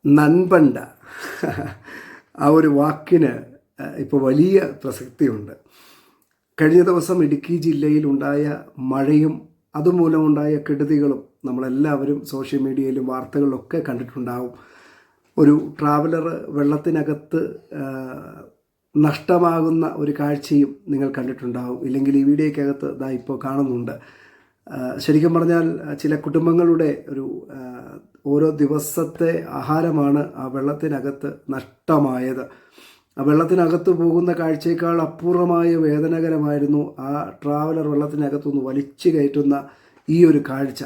നൻപണ്ട ആ ഒരു വാക്കിന് ഇപ്പോൾ വലിയ പ്രസക്തിയുണ്ട്. കഴിഞ്ഞ ദിവസം ഇടുക്കി ജില്ലയിലുണ്ടായ മഴയും അതുമൂലമുണ്ടായ കെടുതികളും നമ്മളെല്ലാവരും സോഷ്യൽ മീഡിയയിലും വാർത്തകളിലൊക്കെ കണ്ടിട്ടുണ്ടാവും. ഒരു ട്രാവലർ വെള്ളത്തിനകത്ത് നഷ്ടമാകുന്ന ഒരു കാഴ്ചയും നിങ്ങൾ കണ്ടിട്ടുണ്ടാവും. ഇല്ലെങ്കിൽ ഈ വീഡിയോയ്ക്കകത്ത് ഇതാ ഇപ്പോൾ കാണുന്നുണ്ട്. ശരിക്കും പറഞ്ഞാൽ ചില കുടുംബങ്ങളുടെ ഒരു ഓരോ ദിവസത്തെ ആഹാരമാണ് ആ വെള്ളത്തിനകത്ത് നഷ്ടമായത്. ആ വെള്ളത്തിനകത്ത് പോകുന്ന കാഴ്ചയേക്കാൾ അപൂർവമായ വേദനകരമായിരുന്നു ആ ട്രാവലർ വെള്ളത്തിനകത്തുനിന്ന് വലിച്ചു കയറ്റുന്ന ഈ ഒരു കാഴ്ച.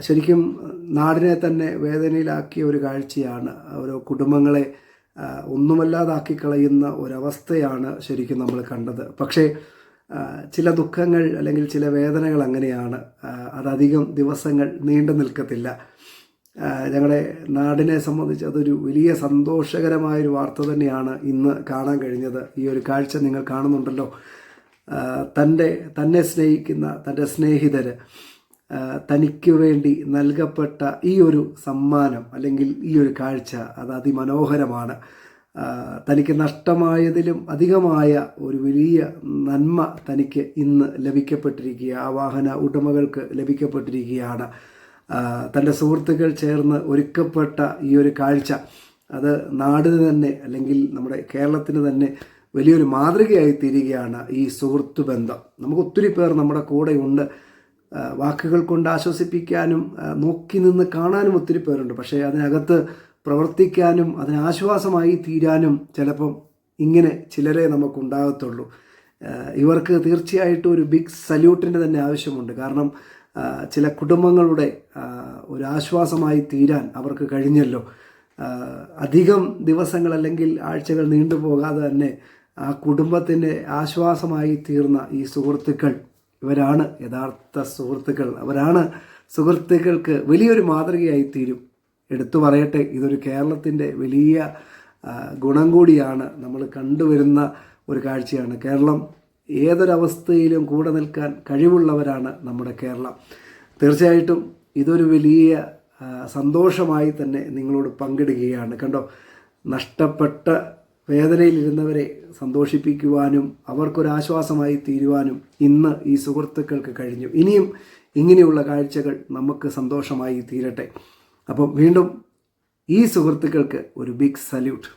ശരിക്കും നാടിനെ തന്നെ വേദനയിലാക്കിയ ഒരു കാഴ്ചയാണ്. ഓരോ കുടുംബങ്ങളെ ഒന്നുമല്ലാതാക്കി കളയുന്ന ഒരവസ്ഥയാണ് ശരിക്കും നമ്മൾ കണ്ടത്. പക്ഷേ ചില ദുഃഖങ്ങൾ അല്ലെങ്കിൽ ചില വേദനകൾ അങ്ങനെയാണ്, അതധികം ദിവസങ്ങൾ നീണ്ടു നിൽക്കത്തില്ല. ഞങ്ങളുടെ നാടിനെ സംബന്ധിച്ച് അതൊരു വലിയ സന്തോഷകരമായൊരു വാർത്ത തന്നെയാണ് ഇന്ന് കാണാൻ കഴിഞ്ഞത്. ഈ ഒരു കാഴ്ച നിങ്ങൾ കാണുന്നുണ്ടല്ലോ. തന്നെ സ്നേഹിക്കുന്ന തൻ്റെ സ്നേഹിതർ തനിക്ക് വേണ്ടി നൽകപ്പെട്ട ഈ ഒരു സമ്മാനം അല്ലെങ്കിൽ ഈ ഒരു കാഴ്ച അത് അതിമനോഹരമാണ്. തനിക്ക് നഷ്ടമായതിലും അധികമായ ഒരു വലിയ നന്മ തനിക്ക് ഇന്ന് ലഭിക്കപ്പെട്ടിരിക്കുക, ആ വാഹന ഉടമകൾക്ക് ലഭിക്കപ്പെട്ടിരിക്കുകയാണ്. തൻ്റെ സുഹൃത്തുക്കൾ ചേർന്ന് ഒരുക്കപ്പെട്ട ഈ ഒരു കാഴ്ച അത് നാടിന് തന്നെ അല്ലെങ്കിൽ നമ്മുടെ കേരളത്തിന് തന്നെ വലിയൊരു മാതൃകയായി തീരുകയാണ്. ഈ സുഹൃത്ത് ബന്ധം നമുക്ക് ഒത്തിരി പേർ നമ്മുടെ കൂടെയുണ്ട്. വാക്കുകൾ കൊണ്ട് ആശ്വസിപ്പിക്കാനും നോക്കി നിന്ന് കാണാനും ഒത്തിരി പേരുണ്ട്. പക്ഷേ അതിനകത്ത് പ്രവർത്തിക്കാനും അതിനാശ്വാസമായി തീരാനും ചിലപ്പം ഇങ്ങനെ ചിലരെ നമുക്കുണ്ടാകത്തുള്ളൂ. ഇവർക്ക് തീർച്ചയായിട്ടും ഒരു ബിഗ് സല്യൂട്ടിൻ്റെ തന്നെ ആവശ്യമുണ്ട്. കാരണം ചില കുടുംബങ്ങളുടെ ഒരു ആശ്വാസമായി തീരാൻ അവർക്ക് കഴിഞ്ഞല്ലോ. അധികം ദിവസങ്ങൾ അല്ലെങ്കിൽ ആഴ്ചകൾ നീണ്ടുപോകാതെ തന്നെ ആ കുടുംബത്തിൻ്റെ ആശ്വാസമായി തീർന്ന ഈ സുഹൃത്തുക്കൾ, ഇവരാണ് യഥാർത്ഥ സുഹൃത്തുക്കൾ. അവരാണ് സുഹൃത്തുക്കൾക്ക് വലിയൊരു മാതൃകയായി തീരും. എടുത്തു പറയട്ടെ, ഇതൊരു കേരളത്തിൻ്റെ വലിയ ഗുണം കൂടിയാണ്. നമ്മൾ കണ്ടുവരുന്ന ഒരു കാഴ്ചയാണ്. കേരളം ഏതൊരവസ്ഥയിലും കൂടെ നിൽക്കാൻ കഴിവുള്ളവരാണ് നമ്മുടെ കേരളം. തീർച്ചയായിട്ടും ഇതൊരു വലിയ സന്തോഷമായി തന്നെ നിങ്ങളോട് പങ്കിടുകയാണ്. കണ്ടോ, നഷ്ടപ്പെട്ട വേദനയിലിരുന്നവരെ സന്തോഷിപ്പിക്കുവാനും അവർക്കൊരാശ്വാസമായി തീരുവാനും ഇന്ന് ഈ സുഹൃത്തുക്കൾക്ക് കഴിഞ്ഞു. ഇനിയും ഇങ്ങനെയുള്ള കാഴ്ചകൾ നമുക്ക് സന്തോഷമായി തീരട്ടെ. അപ്പം വീണ്ടും ഈ സുഹൃത്തുക്കൾക്ക് ഒരു ബിഗ് സല്യൂട്ട്.